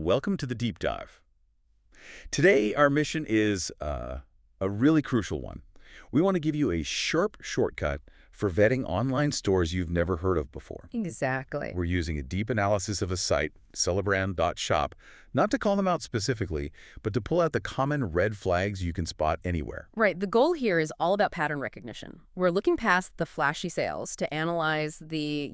welcome to the deep dive. Today, our mission is a really crucial one. We want to give you a sharp shortcut for vetting online stores you've never heard of before. Exactly. We're using a deep analysis of a site, Sulibrand.shop, not to call them out specifically, but to pull out the common red flags you can spot anywhere. Right. The goal here is all about pattern recognition. We're looking past the flashy sales to analyze the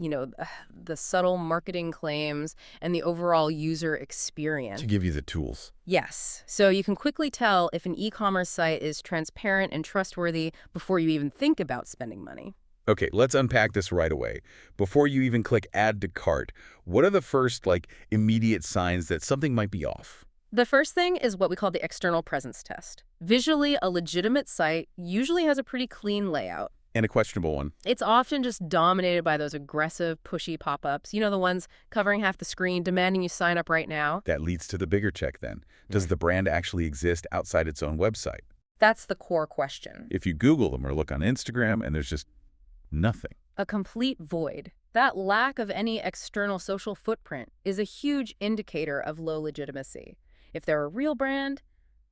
subtle marketing claims and the overall user experience. To give you the tools. Yes. So you can quickly tell if an e-commerce site is transparent and trustworthy before you even think about spending money. Okay, let's unpack this right away. Before you even click Add to Cart, what are the first, immediate signs that something might be off? The first thing is what we call the external presence test. Visually, a legitimate site usually has a pretty clean layout. And a questionable one. It's often just dominated by those aggressive, pushy pop-ups. You know, the ones covering half the screen, demanding you sign up right now. That leads to the bigger check then. Does the brand actually exist outside its own website? That's the core question. If you Google them or look on Instagram and there's just nothing. A complete void. That lack of any external social footprint is a huge indicator of low legitimacy. If they're a real brand,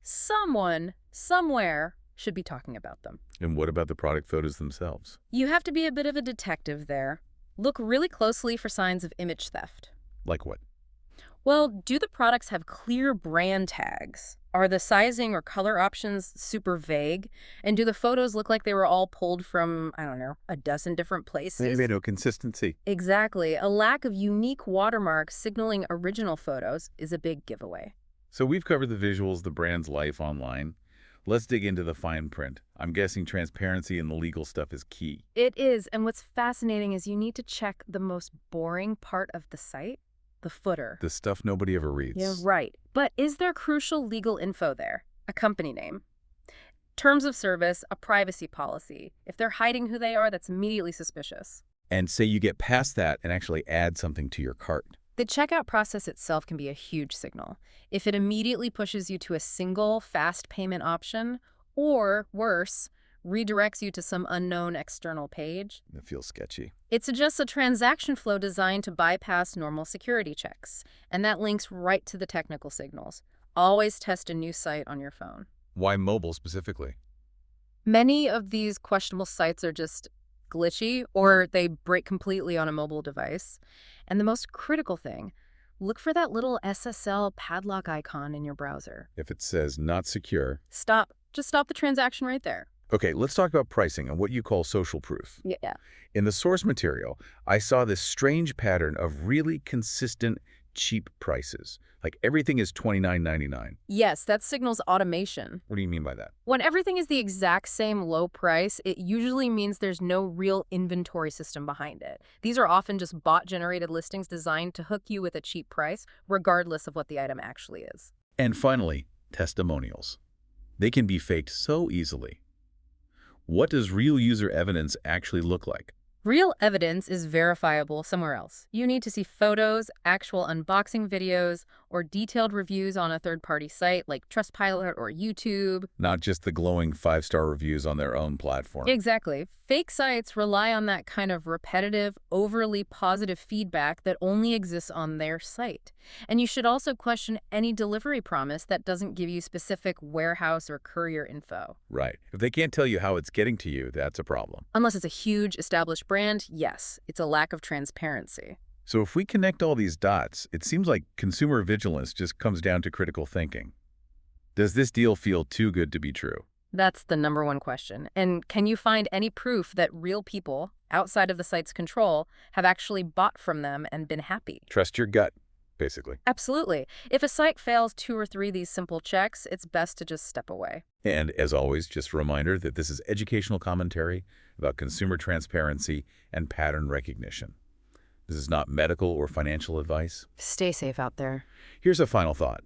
someone, somewhere, should be talking about them. And what about the product photos themselves? You have to be a bit of a detective there. Look really closely for signs of image theft. Like what? Well, do the products have clear brand tags? Are the sizing or color options super vague? And do the photos look like they were all pulled from, I don't know, a dozen different places? Maybe no consistency. Exactly. A lack of unique watermarks signaling original photos is a big giveaway. So we've covered the visuals, the brand's life online. Let's dig into the fine print. I'm guessing transparency and the legal stuff is key. It is, and what's fascinating is you need to check the most boring part of the site, the footer. The stuff nobody ever reads. Yeah, right. But is there crucial legal info there? A company name, terms of service, a privacy policy. If they're hiding who they are, that's immediately suspicious. And say you get past that and actually add something to your cart. The checkout process itself can be a huge signal. If it immediately pushes you to a single fast payment option, or worse, redirects you to some unknown external page, It feels sketchy. it suggests a transaction flow designed to bypass normal security checks. And that links right to the technical signals. Always test a new site on your phone. Why mobile specifically? Many of these questionable sites are just glitchy or they break completely on a mobile device. And the most critical thing, look for that little SSL padlock icon in your browser. If it says not secure. Stop. Just stop the transaction right there. Okay, let's talk about pricing and what you call social proof. Yeah. In the source material, I saw this strange pattern of really consistent, cheap prices. Like everything is $29.99. Yes, that signals automation. What do you mean by that? When everything is the exact same low price, it usually means there's no real inventory system behind it. These are often just bot-generated listings designed to hook you with a cheap price, regardless of what the item actually is. And finally, testimonials. They can be faked so easily. What does real user evidence actually look like? Real evidence is verifiable somewhere else. You need to see photos, actual unboxing videos, or detailed reviews on a third-party site like Trustpilot or YouTube. Not just the glowing 5-star reviews on their own platform. Exactly. Fake sites rely on that kind of repetitive, overly positive feedback that only exists on their site. And you should also question any delivery promise that doesn't give you specific warehouse or courier info. Right. If they can't tell you how it's getting to you, that's a problem. Unless it's a huge established brand, yes, it's a lack of transparency. So if we connect all these dots, it seems like consumer vigilance just comes down to critical thinking. Does this deal feel too good to be true? That's the number one question. And can you find any proof that real people, outside of the site's control, have actually bought from them and been happy? Trust your gut, basically. Absolutely. If a site fails 2 or 3 of these simple checks, it's best to just step away. And as always, just a reminder that this is educational commentary about consumer transparency and pattern recognition. This is not medical or financial advice. Stay safe out there. Here's a final thought.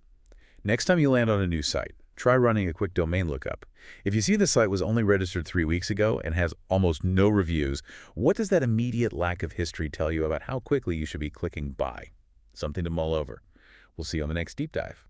Next time you land on a new site, try running a quick domain lookup. If you see the site was only registered 3 weeks ago and has almost no reviews, what does that immediate lack of history tell you about how quickly you should be clicking buy? Something to mull over. We'll see you on the next deep dive.